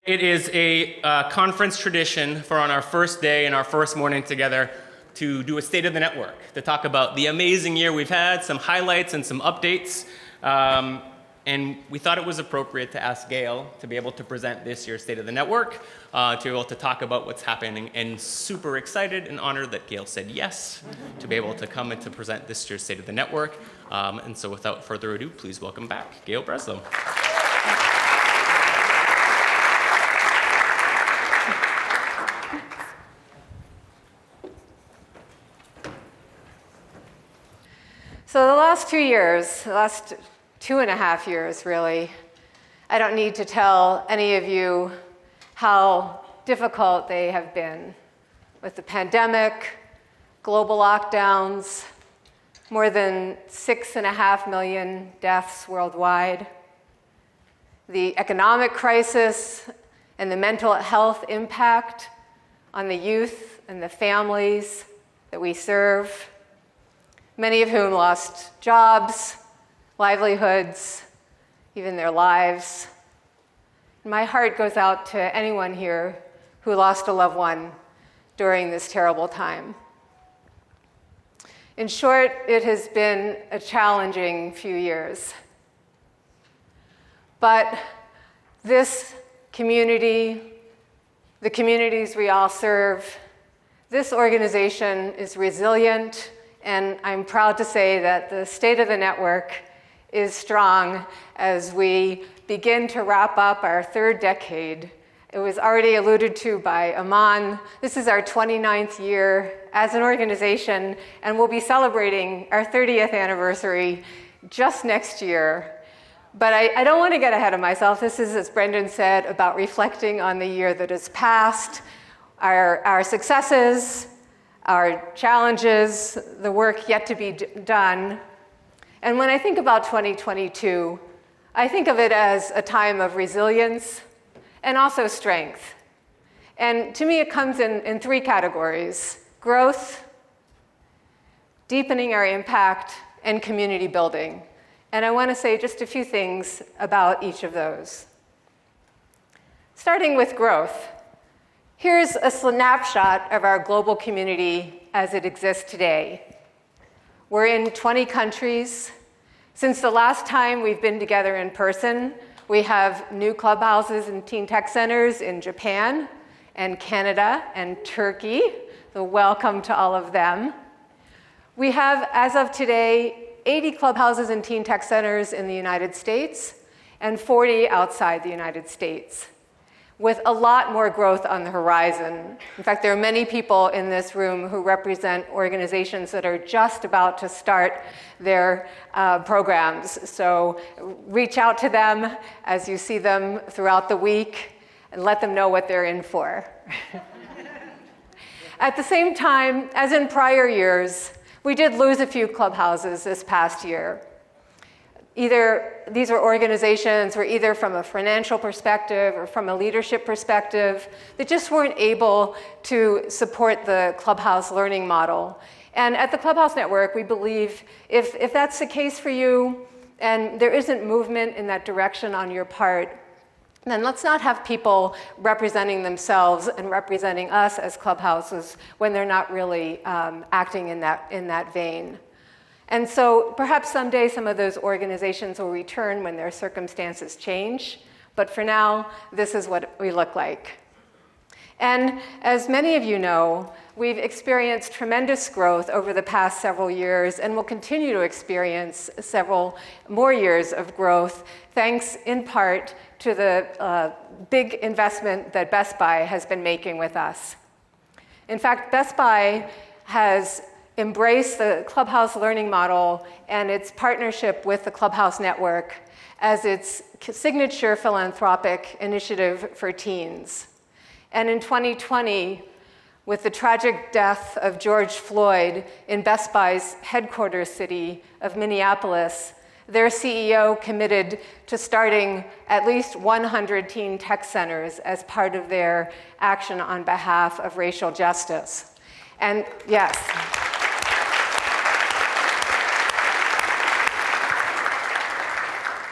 It is a conference tradition for on our first day and our first morning together to do a state of the network, to talk about the amazing year we've had, some highlights and some updates. And we thought it was appropriate to ask Gail to be able to present this year's State of the Network, to be able to talk about what's happening, and super excited and honored that Gail said yes to be able to come and to present this year's State of the Network. And so without further ado, please welcome back Gail Breslow. So the last 2 years, the last 2.5 years really, I don't need to tell any of you how difficult they have been with the pandemic, global lockdowns, more than 6.5 million deaths worldwide, the economic crisis and the mental health impact on the youth and the families that we serve, many of whom lost jobs, livelihoods, even their lives. My heart goes out to anyone here who lost a loved one during this terrible time. In short, it has been a challenging few years. But this community, the communities we all serve, this organization is resilient, and I'm proud to say that the State of the Network is strong as we begin to wrap up our third decade. It was already alluded to by Aman. This is our 29th year as an organization, and we'll be celebrating our 30th anniversary just next year. But I don't want to get ahead of myself. This is, as Brendan said, about reflecting on the year that has passed, our successes, our challenges, the work yet to be done. And when I think about 2022, I think of it as a time of resilience and also strength. And to me, it comes in three categories: growth, deepening our impact, and community building. And I want to say just a few things about each of those. Starting with growth. Here's a snapshot of our global community as it exists today. We're in 20 countries. Since the last time we've been together in person, we have new clubhouses and teen tech centers in Japan and Canada and Turkey. So welcome to all of them. We have, as of today, 80 clubhouses and teen tech centers in the United States and 40 outside the United States, with a lot more growth on the horizon. In fact, there are many people in this room who represent organizations that are just about to start their programs. So reach out to them as you see them throughout the week and let them know what they're in for. At the same time, as in prior years, we did lose a few clubhouses this past year. Either these are organizations were either from a financial perspective or from a leadership perspective that just weren't able to support the Clubhouse learning model. And at the Clubhouse Network, we believe if that's the case for you and there isn't movement in that direction on your part, then let's not have people representing themselves and representing us as clubhouses when they're not really acting in that vein. And so perhaps someday some of those organizations will return when their circumstances change. But for now, this is what we look like. And as many of you know, we've experienced tremendous growth over the past several years and will continue to experience several more years of growth, thanks in part to the big investment that Best Buy has been making with us. In fact, Best Buy has embraced the Clubhouse learning model and its partnership with the Clubhouse Network as its signature philanthropic initiative for teens. And in 2020, with the tragic death of George Floyd in Best Buy's headquarters city of Minneapolis, their CEO committed to starting at least 100 teen tech centers as part of their action on behalf of racial justice. And yes.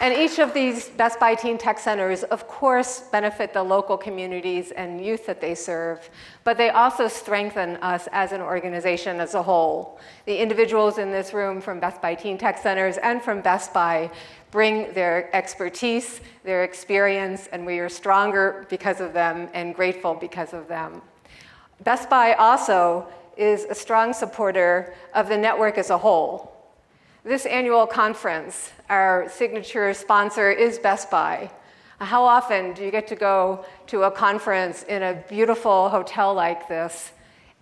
And each of these Best Buy Teen Tech Centers, of course, benefit the local communities and youth that they serve, but they also strengthen us as an organization as a whole. The individuals in this room from Best Buy Teen Tech Centers and from Best Buy bring their expertise, their experience, and we are stronger because of them and grateful because of them. Best Buy also is a strong supporter of the network as a whole. This annual conference, our signature sponsor is Best Buy. How often do you get to go to a conference in a beautiful hotel like this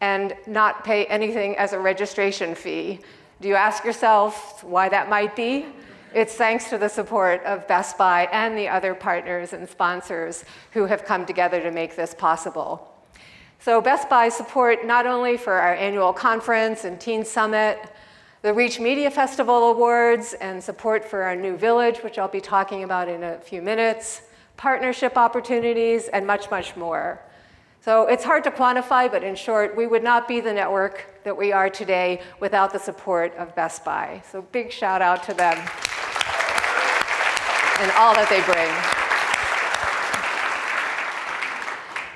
and not pay anything as a registration fee? Do you ask yourself why that might be? It's thanks to the support of Best Buy and the other partners and sponsors who have come together to make this possible. So Best Buy support not only for our annual conference and Teen Summit, the Reach Media Festival Awards, and support for our new village, which I'll be talking about in a few minutes, partnership opportunities, and much, much more. So it's hard to quantify, but in short, we would not be the network that we are today without the support of Best Buy. So big shout out to them and all that they bring.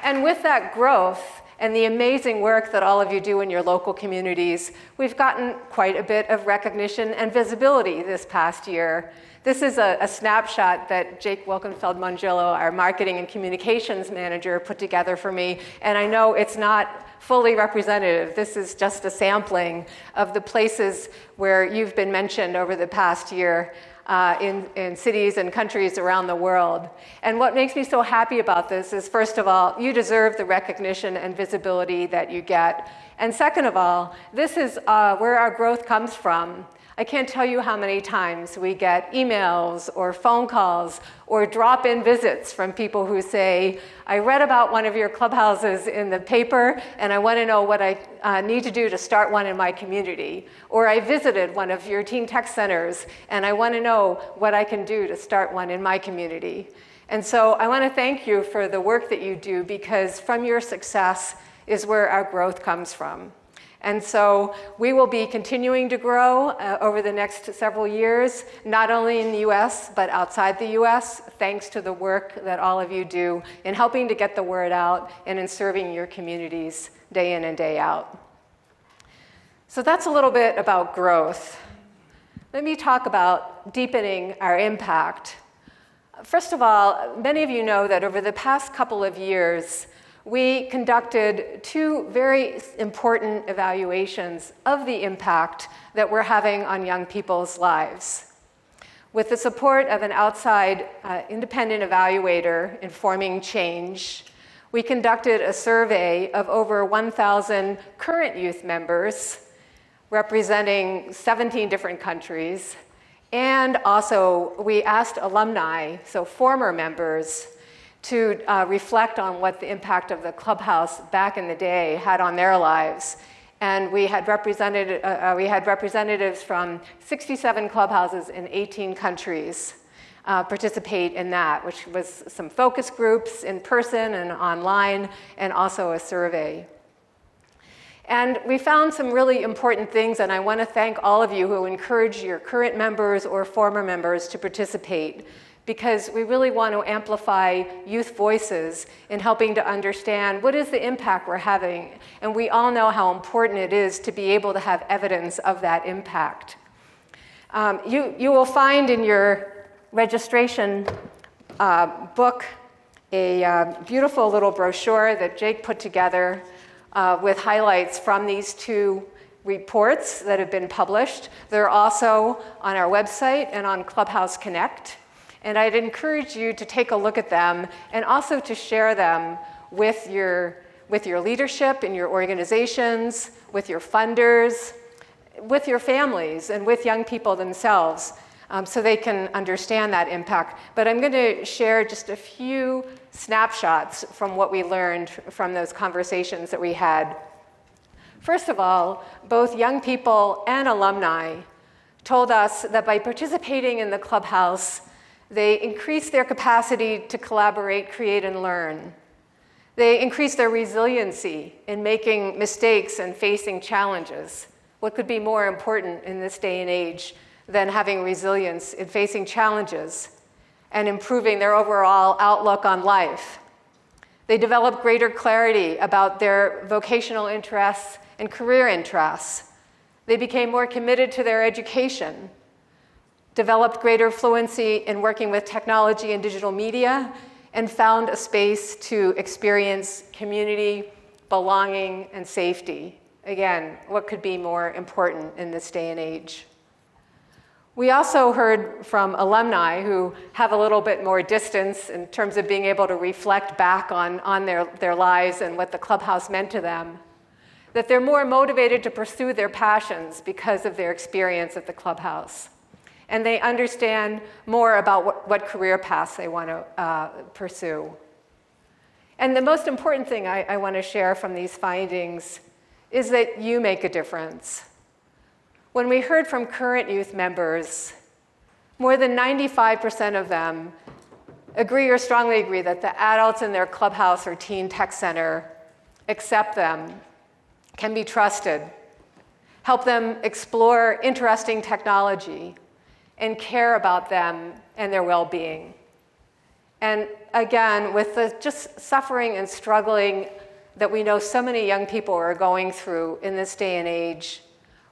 And with that growth and the amazing work that all of you do in your local communities, we've gotten quite a bit of recognition and visibility this past year. This is a snapshot that Jake Wilkenfeld-Mongillo, our marketing and communications manager, put together for me, and I know it's not fully representative. This is just a sampling of the places where you've been mentioned over the past year. In cities and countries around the world. And what makes me so happy about this is, first of all, you deserve the recognition and visibility that you get. And second of all, this is where our growth comes from. I can't tell you how many times we get emails or phone calls or drop-in visits from people who say, I read about one of your clubhouses in the paper and I want to know what I need to do to start one in my community. Or I visited one of your teen tech centers and I want to know what I can do to start one in my community. And so I want to thank you for the work that you do, because from your success is where our growth comes from. And so we will be continuing to grow over the next several years, not only in the US, but outside the US, thanks to the work that all of you do in helping to get the word out and in serving your communities day in and day out. So that's a little bit about growth. Let me talk about deepening our impact. First of all, many of you know that over the past couple of years, we conducted two very important evaluations of the impact that we're having on young people's lives. With the support of an outside independent evaluator informing change, we conducted a survey of over 1,000 current youth members representing 17 different countries. And also, we asked alumni, so former members, to reflect on what the impact of the Clubhouse back in the day had on their lives. And we had representatives from 67 clubhouses in 18 countries participate in that, which was some focus groups in person and online, and also a survey. And we found some really important things, and I want to thank all of you who encourage your current members or former members to participate, because we really want to amplify youth voices in helping to understand what is the impact we're having. And we all know how important it is to be able to have evidence of that impact. You will find in your registration book a beautiful little brochure that Jake put together with highlights from these two reports that have been published. They're also on our website and on Clubhouse Connect. And I'd encourage you to take a look at them and also to share them with your leadership in your organizations, with your funders, with your families, and with young people themselves, so they can understand that impact. But I'm going to share just a few snapshots from what we learned from those conversations that we had. First of all, both young people and alumni told us that by participating in the Clubhouse, they increase their capacity to collaborate, create, and learn. They increase their resiliency in making mistakes and facing challenges. What could be more important in this day and age than having resilience in facing challenges and improving their overall outlook on life. They developed greater clarity about their vocational interests and career interests. They became more committed to their education, developed greater fluency in working with technology and digital media, and found a space to experience community, belonging, and safety. Again, what could be more important in this day and age? We also heard from alumni who have a little bit more distance in terms of being able to reflect back on their lives and what the Clubhouse meant to them, that they're more motivated to pursue their passions because of their experience at the Clubhouse. And they understand more about what career paths they want to pursue. And the most important thing I want to share from these findings is that you make a difference. When we heard from current youth members, more than 95% of them agree or strongly agree that the adults in their Clubhouse or Teen Tech Center accept them, can be trusted, help them explore interesting technology, and care about them and their well-being. And again, with the just suffering and struggling that we know so many young people are going through in this day and age,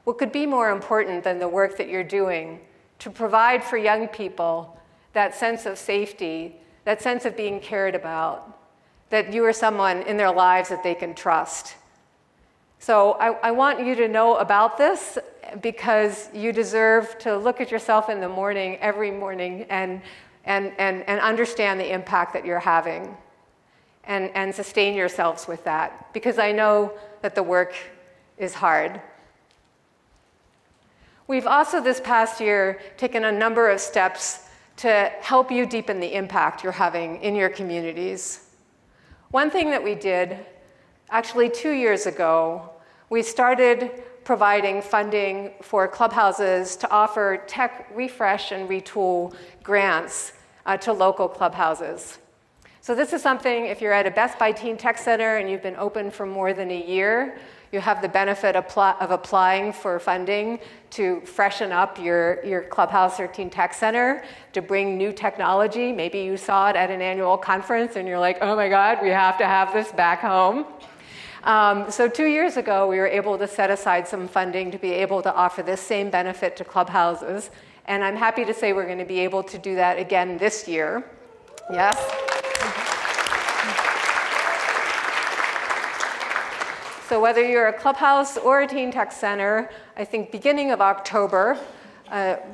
what could be more important than the work that you're doing to provide for young people that sense of safety, that sense of being cared about, that you are someone in their lives that they can trust. So I want you to know about this because you deserve to look at yourself in the morning, every morning, and understand the impact that you're having and sustain yourselves with that, because I know that the work is hard. We've also this past year taken a number of steps to help you deepen the impact you're having in your communities. One thing that we did, actually 2 years ago, we started providing funding for clubhouses to offer tech refresh and retool grants to local clubhouses. So this is something, if you're at a Best Buy Teen Tech Center and you've been open for more than a year, you have the benefit of applying for funding to freshen up your clubhouse or Teen Tech Center, to bring new technology. Maybe you saw it at an annual conference and you're like, oh my God, we have to have this back home. So 2 years ago, we were able to set aside some funding to be able to offer this same benefit to clubhouses. And I'm happy to say we're going to be able to do that again this year. Yes? So whether you're a clubhouse or a Teen Tech Center, I think beginning of October,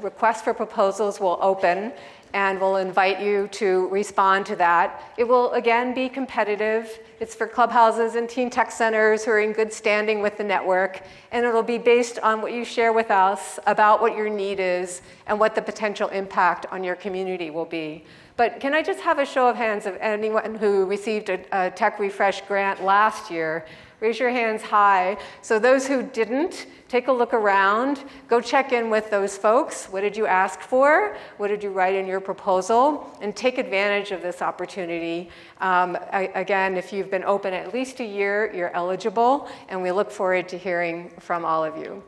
request for proposals will open, and we'll invite you to respond to that. It will, again, be competitive. It's for clubhouses and Teen Tech Centers who are in good standing with the network, and it'll be based on what you share with us about what your need is and what the potential impact on your community will be. But can I just have a show of hands of anyone who received a Tech Refresh grant last year? Raise your hands high. So those who didn't, take a look around. Go check in with those folks. What did you ask for? What did you write in your proposal? And take advantage of this opportunity. Again, if you've been open at least a year, you're eligible, and we look forward to hearing from all of you.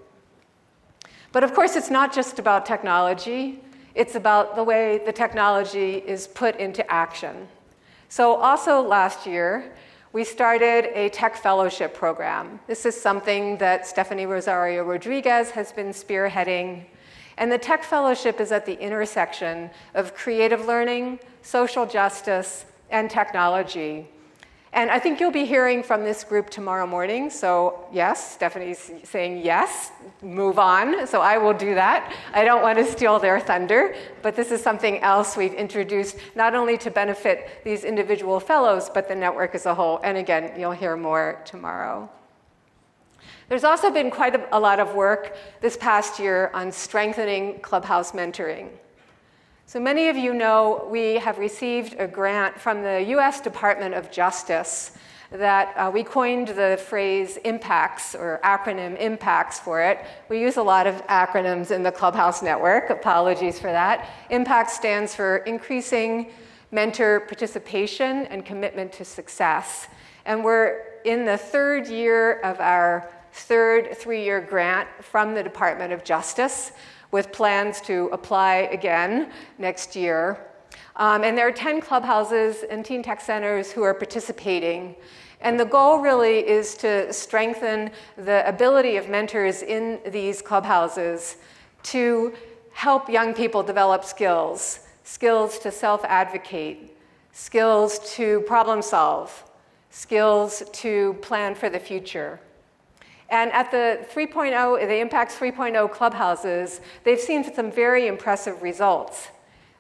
But of course, it's not just about technology. It's about the way the technology is put into action. So also last year, we started a tech fellowship program. This is something that Stephanie Rosario Rodriguez has been spearheading. And the tech fellowship is at the intersection of creative learning, social justice, and technology. And I think you'll be hearing from this group tomorrow morning. So yes, Stephanie's saying yes, move on. So I will do that. I don't want to steal their thunder, but this is something else we've introduced not only to benefit these individual fellows, but the network as a whole. And again, you'll hear more tomorrow. There's also been quite a lot of work this past year on strengthening Clubhouse mentoring. So many of you know we have received a grant from the US Department of Justice that we coined the phrase impacts, or acronym impacts for it. We use a lot of acronyms in the Clubhouse Network. Apologies for that. IMPACT stands for Increasing Mentor Participation and Commitment to Success. And we're in the third year of our third 3-year grant from the Department of Justice. with plans to apply again next year. And there are 10 clubhouses and teen tech centers who are participating. And the goal really is to strengthen the ability of mentors in these clubhouses to help young people develop skills, skills to self-advocate, skills to problem solve, skills to plan for the future. And at the 3.0, the Impacts 3.0 clubhouses, they've seen some very impressive results.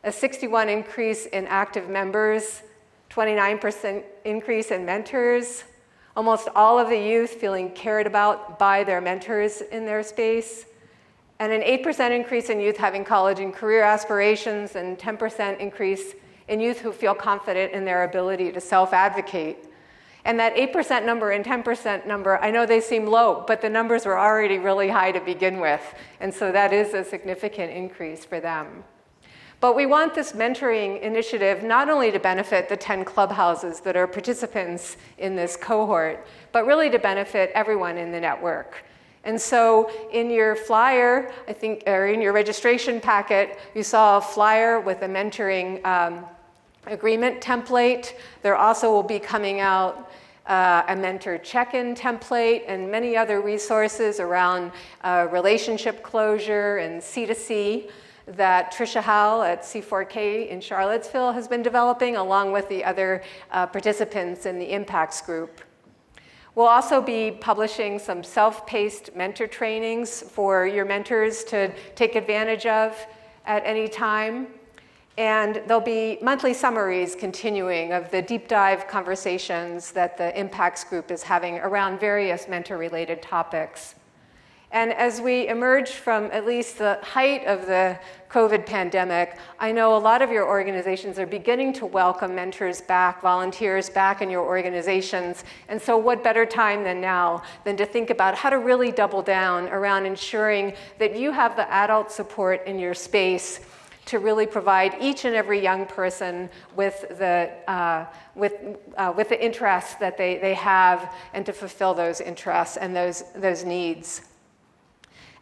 A 61% increase in active members, 29% increase in mentors, almost all of the youth feeling cared about by their mentors in their space, and an 8% increase in youth having college and career aspirations, and 10% increase in youth who feel confident in their ability to self-advocate. And that 8% number and 10% number, I know they seem low, but the numbers were already really high to begin with, and so that is a significant increase for them. But we want this mentoring initiative not only to benefit the 10 clubhouses that are participants in this cohort, but really to benefit everyone in the network. And so in your flyer, I think, or in your registration packet, you saw a flyer with a mentoring agreement template. There also will be coming out a mentor check-in template and many other resources around relationship closure and C2C that Tricia Howell at C4K in Charlottesville has been developing, along with the other participants in the Impacts group. We'll also be publishing some self-paced mentor trainings for your mentors to take advantage of at any time. And there'll be monthly summaries continuing of the deep dive conversations that the Impacts group is having around various mentor-related topics. And as we emerge from at least the height of the COVID pandemic, I know a lot of your organizations are beginning to welcome mentors back, volunteers back in your organizations. And so what better time than now than to think about how to really double down around ensuring that you have the adult support in your space to really provide each and every young person with the interests that they have, and to fulfill those interests and those needs.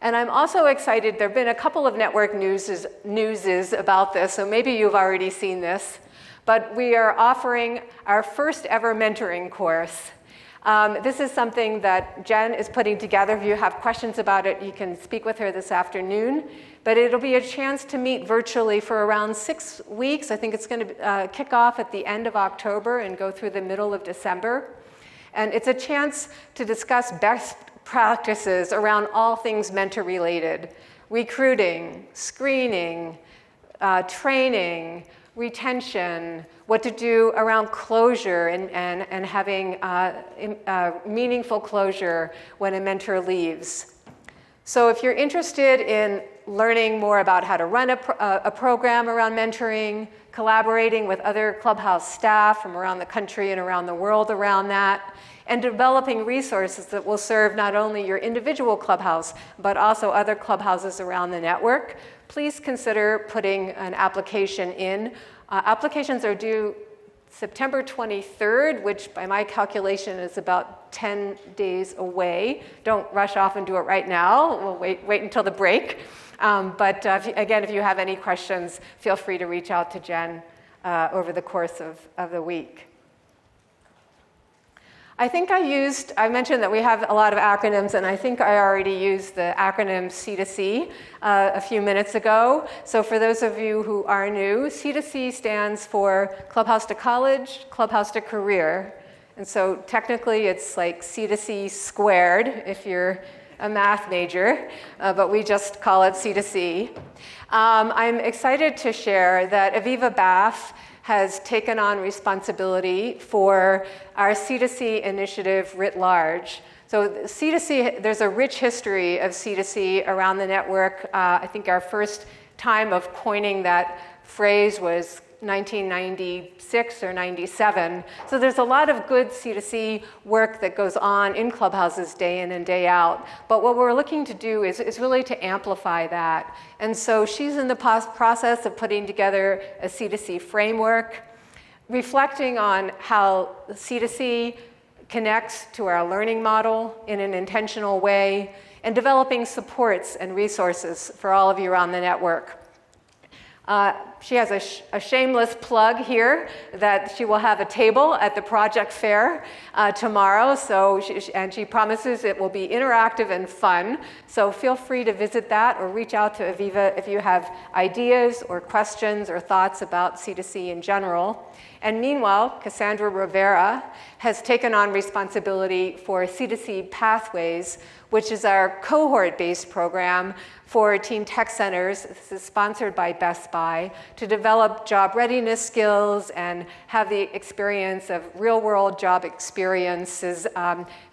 And I'm also excited, there have been a couple of network newses about this, so maybe you've already seen this, but we are offering our first ever mentoring course. This is something that Jen is putting together. If you have questions about it, you can speak with her this afternoon. But it'll be a chance to meet virtually for around 6 weeks. I think it's going to kick off at the end of October and go through the middle of December. And it's a chance to discuss best practices around all things mentor-related: recruiting, screening, training, retention, what to do around closure and having meaningful closure when a mentor leaves. So if you're interested in learning more about how to run a program around mentoring, collaborating with other Clubhouse staff from around the country and around the world around that, and developing resources that will serve not only your individual clubhouse, but also other clubhouses around the network, please consider putting an application in. Applications are due September 23rd, which by my calculation is about 10 days away. Don't rush off and do it right now. We'll wait until the break. But again, if you have any questions, feel free to reach out to Jen over the course of the week. I think I mentioned that we have a lot of acronyms, and I think I already used the acronym C2C a few minutes ago. So for those of you who are new, C2C stands for Clubhouse to College, Clubhouse to Career. And so technically it's like C2C squared if you're a math major, but we just call it C2C. I'm excited to share that Aviva Bath has taken on responsibility for our C2C initiative writ large. So C2C, there's a rich history of C2C around the network. I think our first time of coining that phrase was 1996 or 97. So there's a lot of good C2C work that goes on in clubhouses day in and day out. But what we're looking to do is really to amplify that. And so she's in the process of putting together a C2C framework, reflecting on how C2C connect to our learning model in an intentional way, and developing supports and resources for all of you around the network. She has a shameless plug here that she will have a table at the project fair tomorrow, and she promises it will be interactive and fun. So feel free to visit that or reach out to Aviva if you have ideas or questions or thoughts about C2C in general. And meanwhile, Cassandra Rivera has taken on responsibility for C2C Pathways, which is our cohort-based program for teen tech centers. This is sponsored by Best Buy to develop job readiness skills and have the experience of real-world job experiences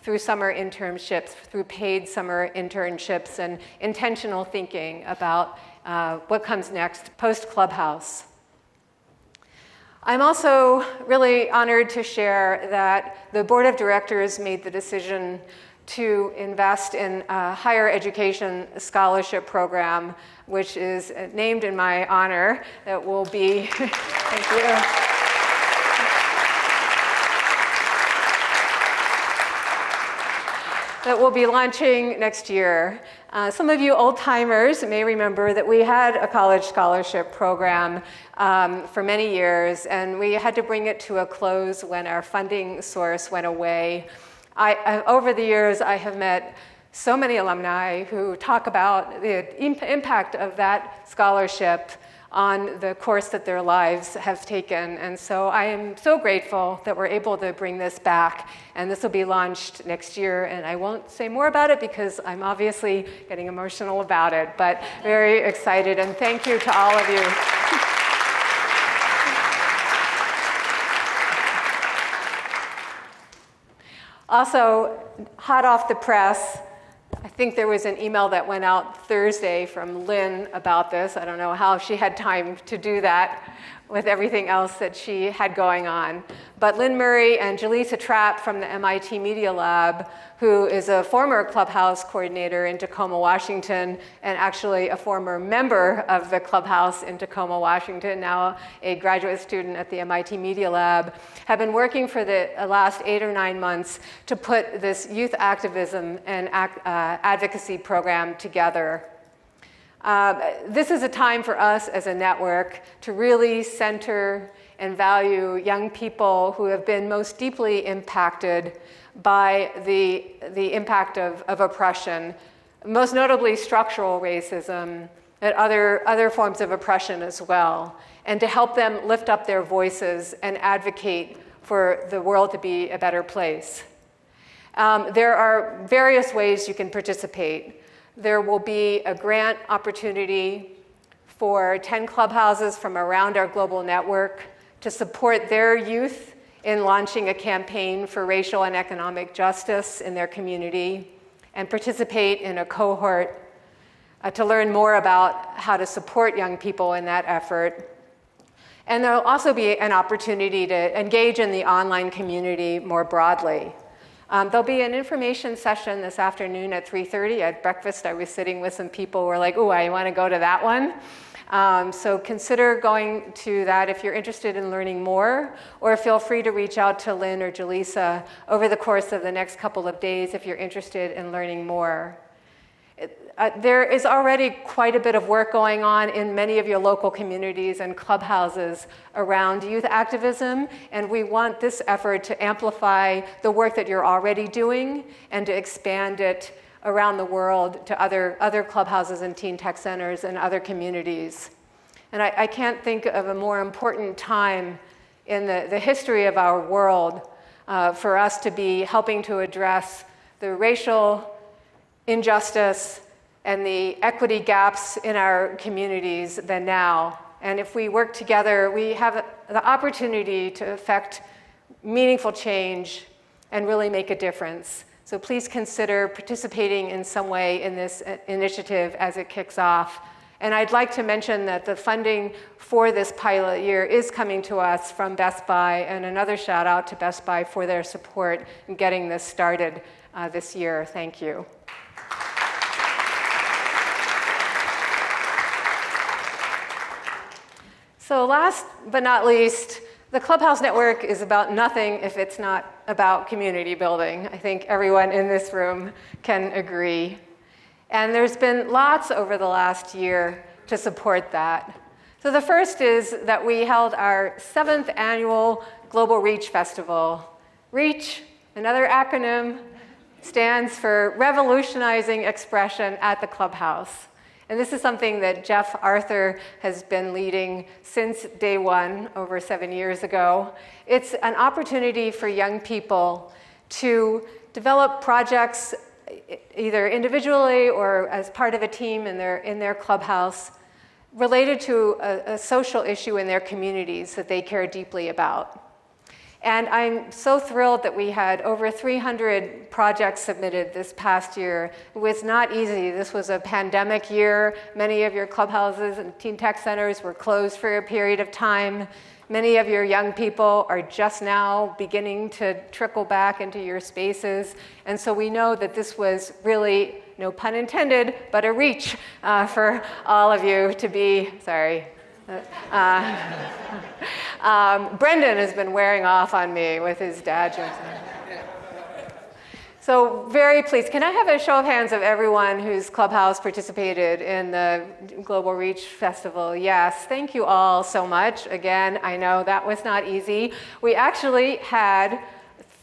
through summer internships, through paid summer internships, and intentional thinking about what comes next post-Clubhouse. I'm also really honored to share that the board of directors made the decision to invest in a higher education scholarship program, which is named in my honor, that will be, thank you. That will be launching next year. Some of you old-timers may remember that we had a college scholarship program for many years, and we had to bring it to a close when our funding source went away. Over the years, I have met so many alumni who talk about the impact of that scholarship on the course that their lives have taken. And so I am so grateful that we're able to bring this back. And this will be launched next year. And I won't say more about it because I'm obviously getting emotional about it, but very excited. And thank you to all of you. Also, hot off the press, I think there was an email that went out Thursday from Lynn about this. I don't know how she had time to do that with everything else that she had going on. But Lynn Murray and Jaleesa Trapp from the MIT Media Lab, who is a former Clubhouse coordinator in Tacoma, Washington, and actually a former member of the Clubhouse in Tacoma, Washington, now a graduate student at the MIT Media Lab, have been working for the last 8 or 9 months to put this youth activism and advocacy program together. This is a time for us as a network to really center and value young people who have been most deeply impacted by the impact of oppression, most notably structural racism, and other forms of oppression as well, and to help them lift up their voices and advocate for the world to be a better place. There are various ways you can participate. There will be a grant opportunity for 10 clubhouses from around our global network to support their youth in launching a campaign for racial and economic justice in their community and participate in a cohort to learn more about how to support young people in that effort. And there will also be an opportunity to engage in the online community more broadly. There'll be an information session this afternoon at 3:30. At breakfast, I was sitting with some people who were like, "Ooh, I want to go to that one." So consider going to that if you're interested in learning more, or feel free to reach out to Lynn or Jaleesa over the course of the next couple of days if you're interested in learning more. There is already quite a bit of work going on in many of your local communities and clubhouses around youth activism, and we want this effort to amplify the work that you're already doing and to expand it around the world to other clubhouses and teen tech centers and other communities. And I can't think of a more important time in the history of our world for us to be helping to address the racial injustice and the equity gaps in our communities than now. And if we work together, we have the opportunity to affect meaningful change and really make a difference. So please consider participating in some way in this initiative as it kicks off. And I'd like to mention that the funding for this pilot year is coming to us from Best Buy, and another shout out to Best Buy for their support in getting this started this year. Thank you. So last but not least, The Clubhouse Network is about nothing if it's not about community building. I think everyone in this room can agree. And there's been lots over the last year to support that. So the first is that we held our 7th annual Global Reach Festival. REACH, another acronym, stands for Revolutionizing Expression at the Clubhouse. And this is something that Jeff Arthur has been leading since day one, over 7 years ago. It's an opportunity for young people to develop projects either individually or as part of a team in their clubhouse related to a social issue in their communities that they care deeply about. And I'm so thrilled that we had over 300 projects submitted this past year. It was not easy. This was a pandemic year. Many of your clubhouses and teen tech centers were closed for a period of time. Many of your young people are just now beginning to trickle back into your spaces. And so we know that this was really, no pun intended, but a reach for all of you to be, sorry. Brendan has been wearing off on me with his dad jokes. So very pleased. Can I have a show of hands of everyone whose clubhouse participated in the Global Reach Festival? Yes, thank you all so much. Again, I know that was not easy. We actually had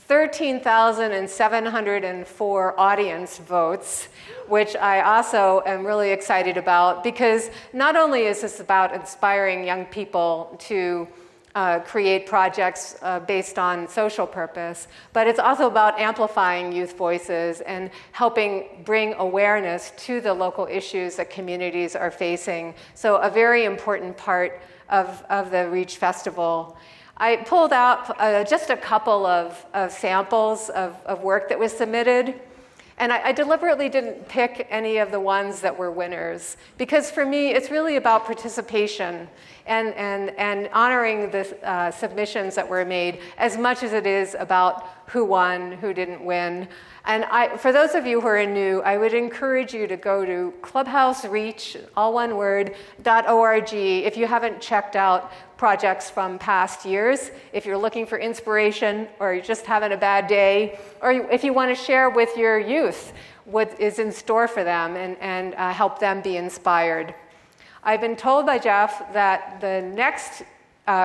13,704 audience votes, which I also am really excited about, because not only is this about inspiring young people to create projects based on social purpose, but it's also about amplifying youth voices and helping bring awareness to the local issues that communities are facing. So a very important part of the Reach Festival. I pulled out just a couple of samples of work that was submitted. And I deliberately didn't pick any of the ones that were winners, because for me, it's really about participation and honoring the submissions that were made as much as it is about who won, who didn't win. And for those of you who are new, I would encourage you to go to clubhousereach, all one word, .org if you haven't checked out projects from past years, if you're looking for inspiration or you're just having a bad day, or if you want to share with your youth what is in store for them and help them be inspired. I've been told by Jeff that the next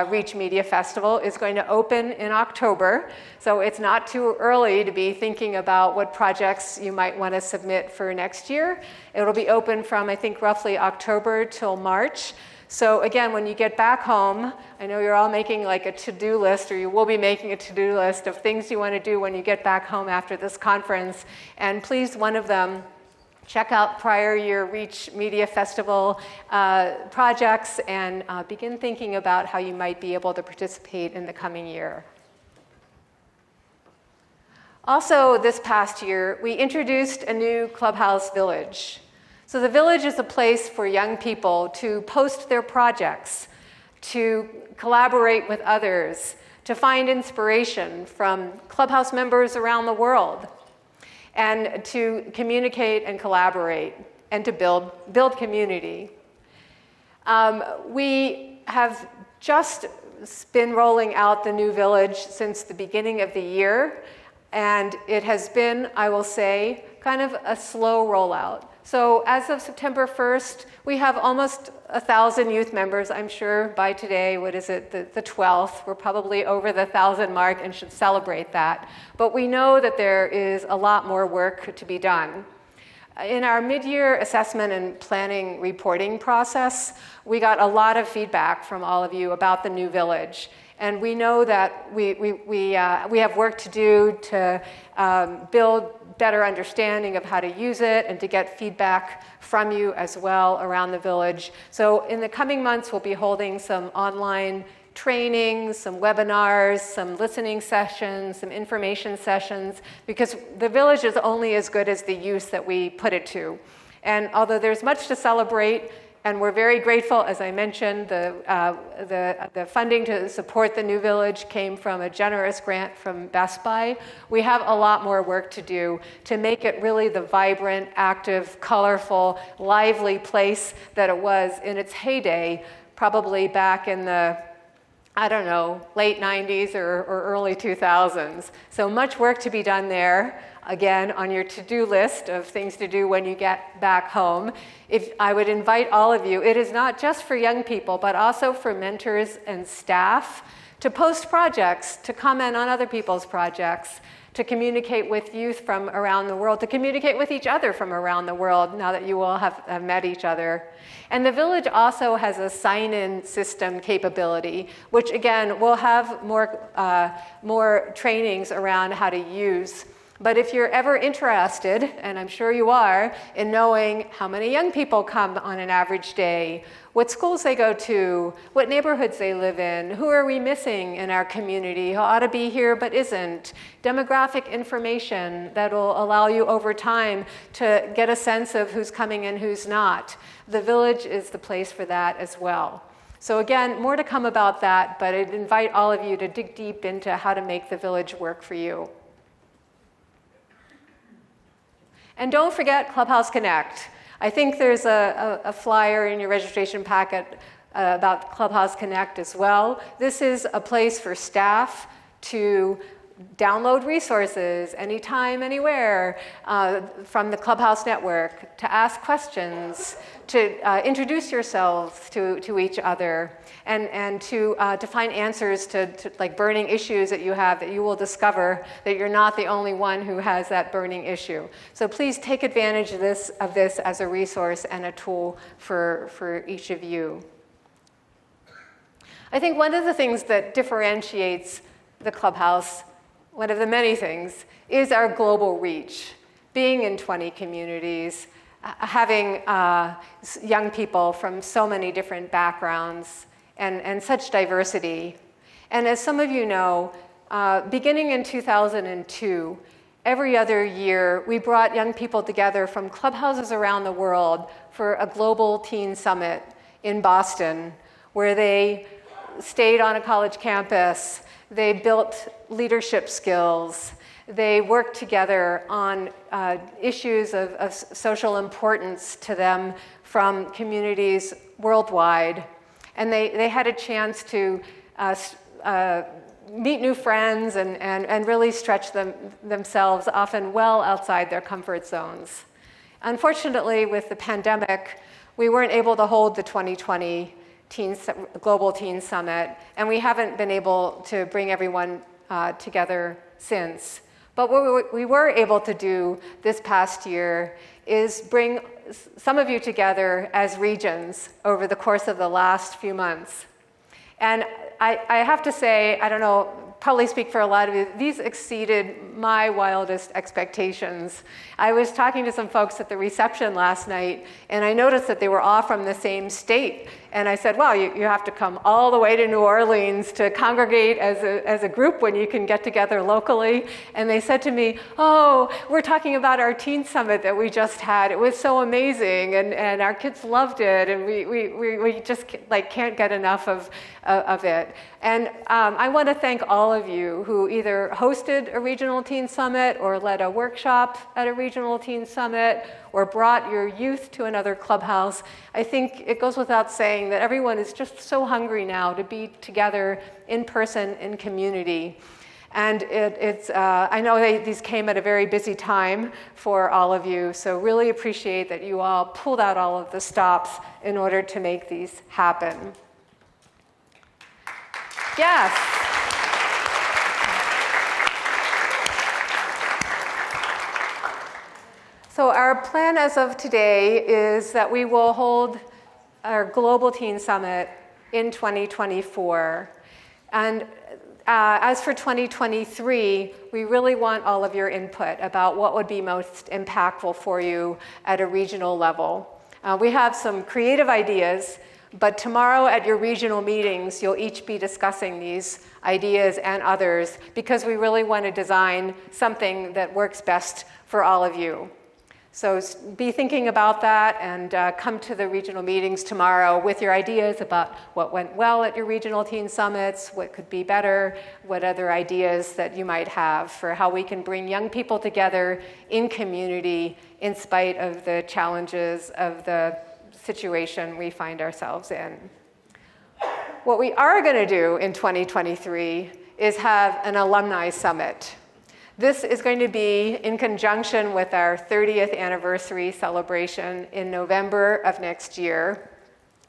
Reach Media Festival is going to open in October, so it's not too early to be thinking about what projects you might want to submit for next year. It'll be open from, I think, roughly October till March. So again, when you get back home, I know you're all making like a to-do list, or you will be making a to-do list of things you want to do when you get back home after this conference. And please, one of them, check out prior year Reach Media Festival projects and begin thinking about how you might be able to participate in the coming year. Also, this past year, we introduced a new Clubhouse Village. So the Village is a place for young people to post their projects, to collaborate with others, to find inspiration from Clubhouse members around the world, and to communicate and collaborate, and to build community. We have just been rolling out the new Village since the beginning of the year, and it has been, I will say, kind of a slow rollout. So as of September 1st, we have almost 1,000 youth members. I'm sure by today, what is it, the 12th, we're probably over the 1,000 mark and should celebrate that. But we know that there is a lot more work to be done. In our mid-year assessment and planning reporting process, we got a lot of feedback from all of you about the new Village. And we know that we have work to do to build better understanding of how to use it and to get feedback from you as well around the Village. So in the coming months, we'll be holding some online trainings, some webinars, some listening sessions, some information sessions, because the Village is only as good as the use that we put it to. And although there's much to celebrate, and we're very grateful, as I mentioned, the funding to support the new Village came from a generous grant from Best Buy. We have a lot more work to do to make it really the vibrant, active, colorful, lively place that it was in its heyday, probably back in the I don't know, late 90s or early 2000s. So much work to be done there, again, on your to-do list of things to do when you get back home. If I would invite all of you, it is not just for young people, but also for mentors and staff to post projects, to comment on other people's projects, to communicate with youth from around the world, to communicate with each other from around the world now that you all have met each other. And the village also has a sign-in system capability, which again, will have more trainings around how to use. But if you're ever interested, and I'm sure you are, in knowing how many young people come on an average day, what schools they go to, what neighborhoods they live in, who are we missing in our community, who ought to be here but isn't, demographic information that will allow you over time to get a sense of who's coming and who's not. The village is the place for that as well. So again, more to come about that, but I'd invite all of you to dig deep into how to make the village work for you. And don't forget Clubhouse Connect. I think there's a flyer in your registration packet about Clubhouse Connect as well. This is a place for staff to download resources anytime, anywhere from the Clubhouse Network, to ask questions, to introduce yourselves to each other, and to find answers to like burning issues that you have that you will discover that you're not the only one who has that burning issue. So please take advantage of this as a resource and a tool for each of you. I think one of the things that differentiates the Clubhouse, one of the many things, is our global reach. Being in 20 communities, having young people from so many different backgrounds, and such diversity. And as some of you know, beginning in 2002, every other year, we brought young people together from clubhouses around the world for a global teen summit in Boston, where they stayed on a college campus, they built leadership skills, they worked together on issues of social importance to them from communities worldwide. And they had a chance to meet new friends and really stretch themselves often well outside their comfort zones. Unfortunately, with the pandemic, we weren't able to hold the 2020 Global Teen Summit, and we haven't been able to bring everyone together since. But what we were able to do this past year is bring some of you together as regions over the course of the last few months. And I have to say, I don't know, probably speak for a lot of you, these exceeded my wildest expectations. I was talking to some folks at the reception last night, and I noticed that they were all from the same state. And I said, well, you have to come all the way to New Orleans to congregate as a group when you can get together locally. And they said to me, oh, we're talking about our teen summit that we just had. It was so amazing, and our kids loved it, and we just can't get enough of it. And I want to thank all of you who either hosted a regional teen summit or led a workshop at a regional teen summit or brought your youth to another clubhouse. I think it goes without saying that everyone is just so hungry now to be together in person, in community. And I know these came at a very busy time for all of you, so really appreciate that you all pulled out all of the stops in order to make these happen. Yes. So our plan as of today is that we will hold our Global Teen Summit in 2024. And as for 2023, we really want all of your input about what would be most impactful for you at a regional level. We have some creative ideas, but tomorrow at your regional meetings, you'll each be discussing these ideas and others because we really want to design something that works best for all of you. So be thinking about that and come to the regional meetings tomorrow with your ideas about what went well at your regional teen summits, what could be better, what other ideas that you might have for how we can bring young people together in community in spite of the challenges of the situation we find ourselves in. what we are going to do in 2023 is have an alumni summit. This is going to be in conjunction with our 30th anniversary celebration in November of next year.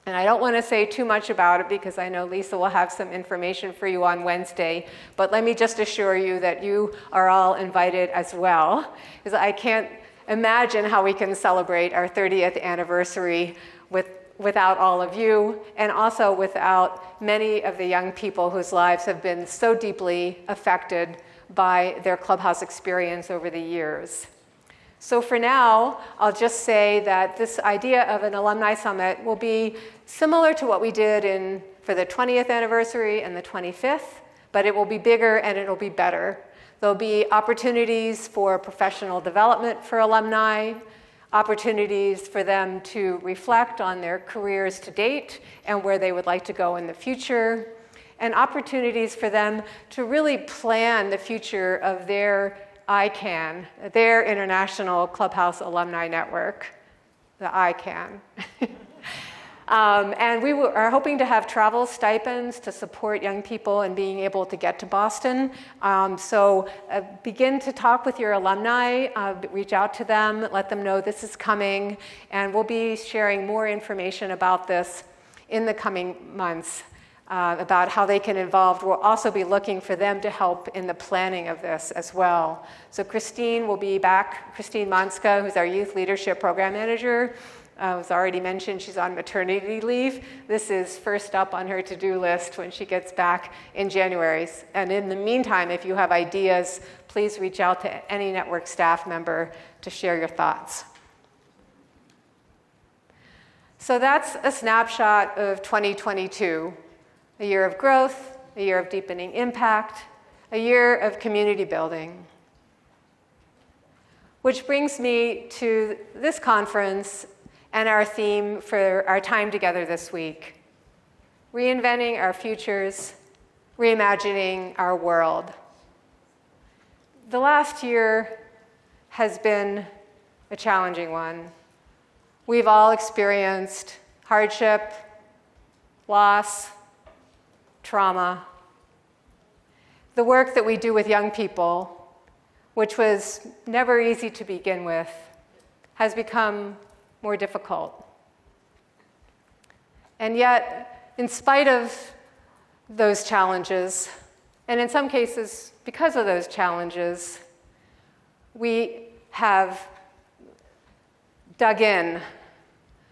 And I don't want to say too much about it because I know Lisa will have some information for you on Wednesday, but let me just assure you that you are all invited as well, because I can't imagine how we can celebrate our 30th anniversary without all of you, and also without many of the young people whose lives have been so deeply affected by their Clubhouse experience over the years. So for now, I'll just say that this idea of an alumni summit will be similar to what we did for the 20th anniversary and the 25th, but it will be bigger and it will be better. There'll be opportunities for professional development for alumni, opportunities for them to reflect on their careers to date and where they would like to go in the future, and opportunities for them to really plan the future of their ICANN, their International Clubhouse Alumni Network, the ICANN. And we are hoping to have travel stipends to support young people in being able to get to Boston. So begin to talk with your alumni, reach out to them, let them know this is coming, and we'll be sharing more information about this in the coming months. About how they can involve. We'll also be looking for them to help in the planning of this as well. So Christine will be back. Christine Monska, who's our Youth Leadership Program Manager, was already mentioned, she's on maternity leave. This is first up on her to-do list when she gets back in January. And in the meantime, if you have ideas, please reach out to any network staff member to share your thoughts. So that's a snapshot of 2022. A year of growth, a year of deepening impact, a year of community building. Which brings me to this conference and our theme for our time together this week: reinventing our futures, reimagining our world. The last year has been a challenging one. We've all experienced hardship, loss, trauma. The work that we do with young people, which was never easy to begin with, has become more difficult. And yet, in spite of those challenges, and in some cases because of those challenges, we have dug in,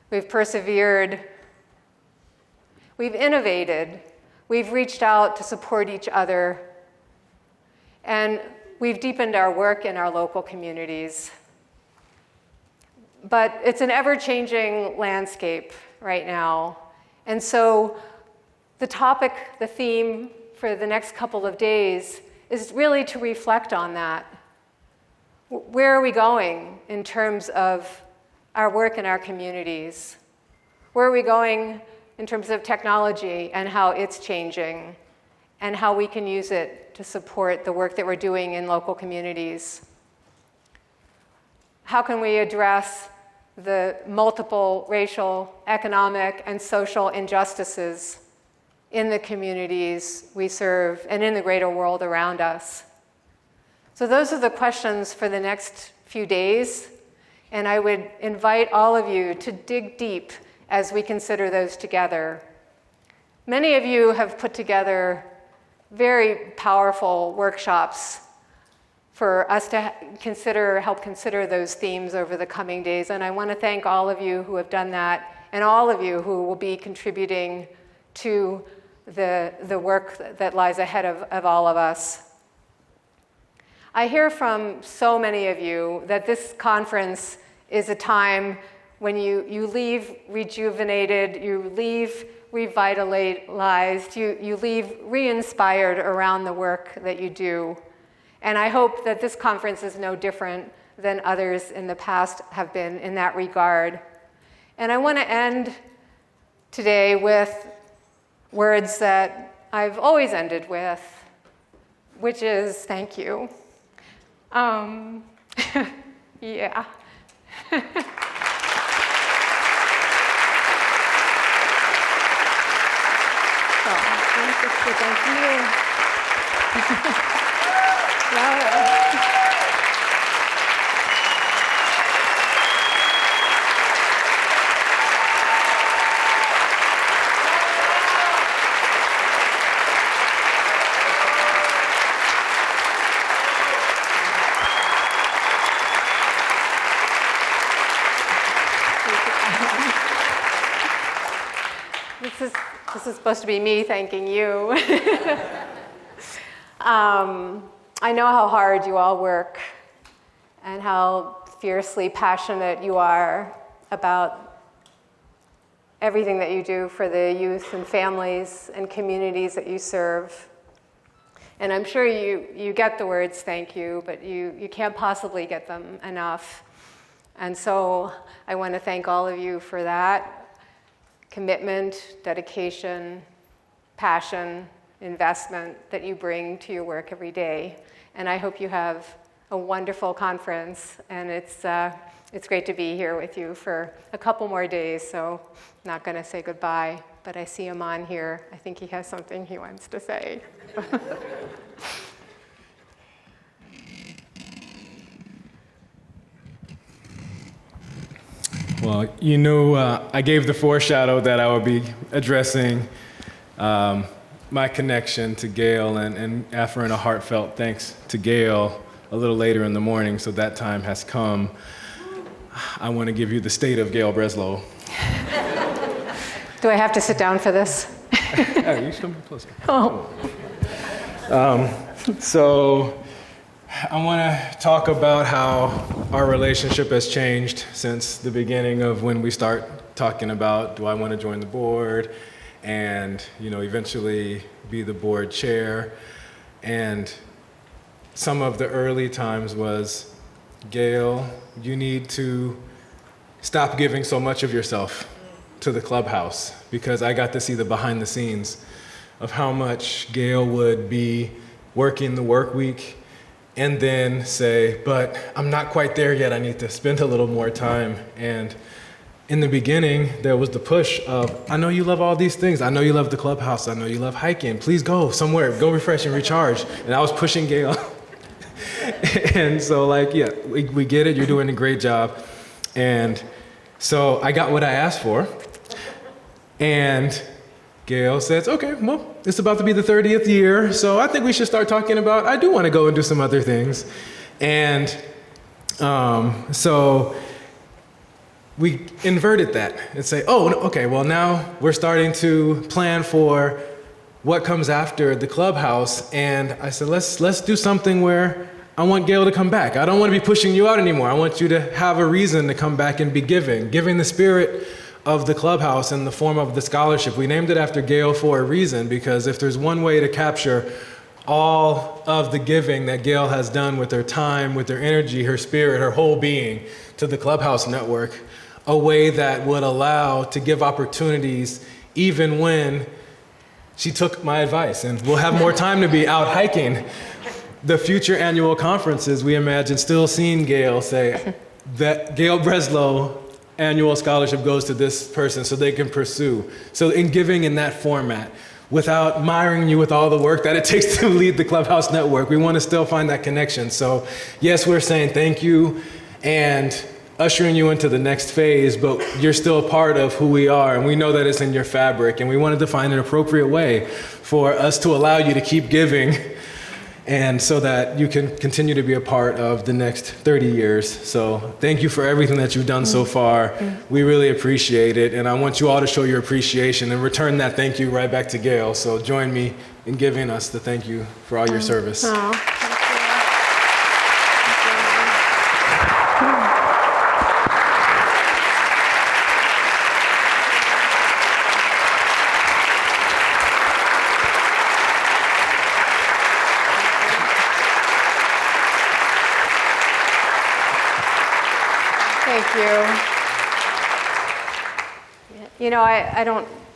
we've persevered, we've innovated, we've reached out to support each other, and we've deepened our work in our local communities. But it's an ever-changing landscape right now. And so the topic, the theme for the next couple of days is really to reflect on that. Where are we going in terms of our work in our communities? Where are we going in terms of technology and how it's changing, and how we can use it to support the work that we're doing in local communities? How can we address the multiple racial, economic, and social injustices in the communities we serve and in the greater world around us? So those are the questions for the next few days, and I would invite all of you to dig deep as we consider those together. Many of you have put together very powerful workshops for us to help consider those themes over the coming days. And I want to thank all of you who have done that, and all of you who will be contributing to the work that lies ahead of all of us. I hear from so many of you that this conference is a time when you leave rejuvenated, you leave revitalized, you leave re-inspired around the work that you do. And I hope that this conference is no different than others in the past have been in that regard. And I want to end today with words that I've always ended with, which is thank you. Yeah. Thank you. Yeah. This is supposed to be me thanking you. I know how hard you all work and how fiercely passionate you are about everything that you do for the youth and families and communities that you serve. And I'm sure you get the words thank you, but you can't possibly get them enough. And so I want to thank all of you for that. Commitment, dedication, passion, investment that you bring to your work every day. And I hope you have a wonderful conference, and it's great to be here with you for a couple more days, so I'm not going to say goodbye, but I see Aman here. I think he has something he wants to say. Well, you know, I gave the foreshadow that I would be addressing my connection to Gail and offering a heartfelt thanks to Gail a little later in the morning, so that time has come. I want to give you the state of Gail Breslow. Do I have to sit down for this? Yeah, you should come closer. Oh. So I want to talk about how our relationship has changed since the beginning of when we start talking about, do I want to join the board, and eventually be the board chair. And some of the early times was, Gail, you need to stop giving so much of yourself to the clubhouse, because I got to see the behind the scenes of how much Gail would be working the work week and then say, but I'm not quite there yet, I need to spend a little more time. And in the beginning, there was the push of, I know you love all these things, I know you love the clubhouse, I know you love hiking, please go somewhere, go refresh and recharge. And I was pushing Gail. And so we get it, you're doing a great job. And so I got what I asked for. And Gail says, okay, well, it's about to be the 30th year, so I think we should start talking about, I do want to go and do some other things. And so we inverted that and say, oh, okay, well now we're starting to plan for what comes after the clubhouse. And I said, let's do something where I want Gail to come back. I don't want to be pushing you out anymore. I want you to have a reason to come back and be giving the spirit of the clubhouse in the form of the scholarship. We named it after Gail for a reason, because if there's one way to capture all of the giving that Gail has done with her time, with her energy, her spirit, her whole being to the Clubhouse Network, a way that would allow to give opportunities even when she took my advice and we'll have more time to be out hiking. The future annual conferences, we imagine still seeing Gail say that Gail Breslow annual scholarship goes to this person so they can pursue. So in giving in that format, without miring you with all the work that it takes to lead the Clubhouse Network, we want to still find that connection. So yes, we're saying thank you and ushering you into the next phase, but you're still a part of who we are, and we know that it's in your fabric, and we wanted to find an appropriate way for us to allow you to keep giving, and so that you can continue to be a part of the next 30 years. So thank you for everything that you've done so far. We really appreciate it, and I want you all to show your appreciation and return that thank you right back to Gail. So join me in giving us the thank you for all your service.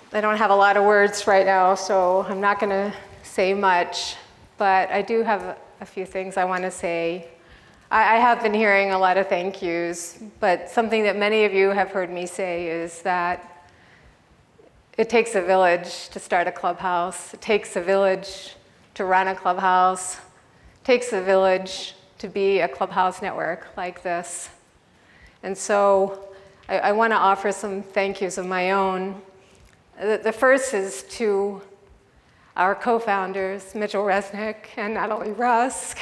I don't have a lot of words right now, so I'm not going to say much, but I do have a few things I want to say. I have been hearing a lot of thank yous, but something that many of you have heard me say is that It takes a village to start a clubhouse. It takes a village to run a clubhouse. It takes a village to be a Clubhouse network like this. And so I want to offer some thank yous of my own. The first is to our co-founders, Mitchell Resnick and Natalie Rusk.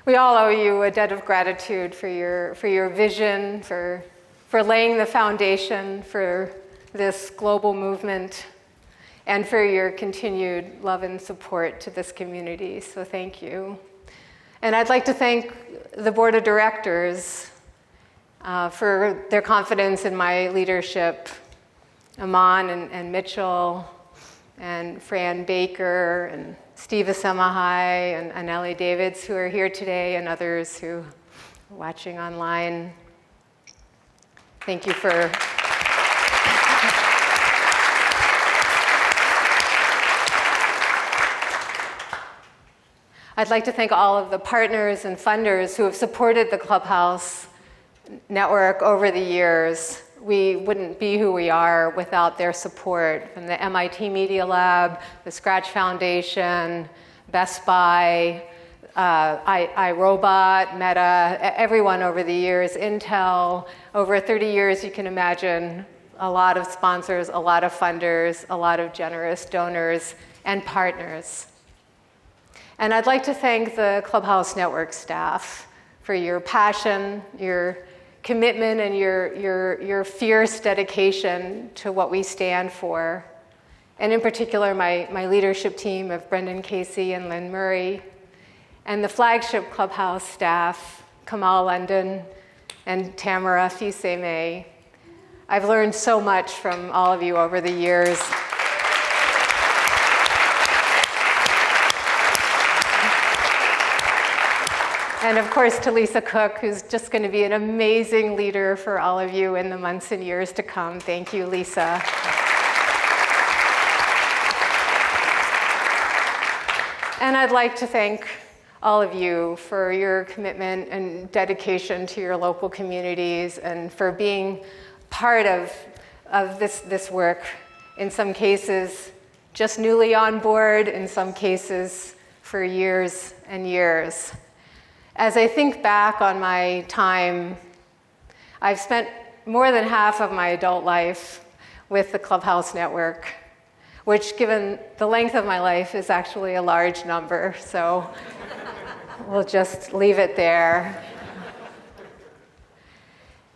We all owe you a debt of gratitude for your vision, for laying the foundation for this global movement, and for your continued love and support to this community. So thank you. And I'd like to thank the board of directors for their confidence in my leadership. Aman and Mitchell and Fran Baker and Steve Asemahai and Ellie Davids, who are here today, and others who are watching online. Thank you for I'd like to thank all of the partners and funders who have supported the Clubhouse network over the years. We wouldn't be who we are without their support from the MIT Media Lab, the Scratch Foundation, Best Buy, iRobot, Meta, everyone over the years, Intel. Over 30 years, you can imagine a lot of sponsors, a lot of funders, a lot of generous donors and partners. And I'd like to thank the Clubhouse Network staff for your passion, your commitment, and your fierce dedication to what we stand for. And in particular, my leadership team of Brendan Casey and Lynn Murray, and the flagship Clubhouse staff, Kamal London and Tamara Fils-Aimé. I've learned so much from all of you over the years. And of course, to Lisa Cook, who's just going to be an amazing leader for all of you in the months and years to come. Thank you, Lisa. And I'd like to thank all of you for your commitment and dedication to your local communities and for being part of this work. In some cases, just newly on board, in some cases, for years and years. As I think back on my time, I've spent more than half of my adult life with the Clubhouse Network, which, given the length of my life, is actually a large number, so we'll just leave it there.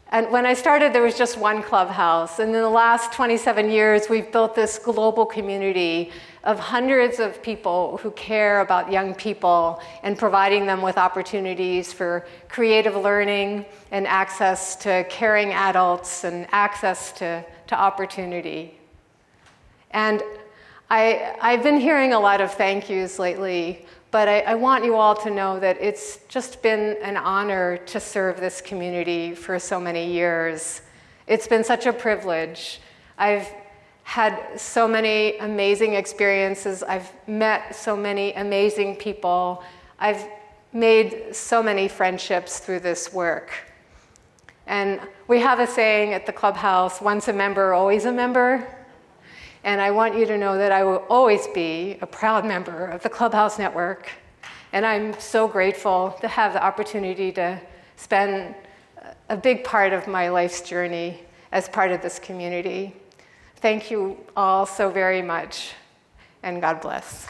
And when I started, there was just one Clubhouse, and in the last 27 years, we've built this global community of hundreds of people who care about young people and providing them with opportunities for creative learning and access to caring adults and access to opportunity. And I've been hearing a lot of thank yous lately, but I want you all to know that it's just been an honor to serve this community for so many years. It's been such a privilege. I've had so many amazing experiences. I've met so many amazing people. I've made so many friendships through this work. And we have a saying at the Clubhouse, once a member, always a member. And I want you to know that I will always be a proud member of the Clubhouse Network. And I'm so grateful to have the opportunity to spend a big part of my life's journey as part of this community. Thank you all so very much, and God bless.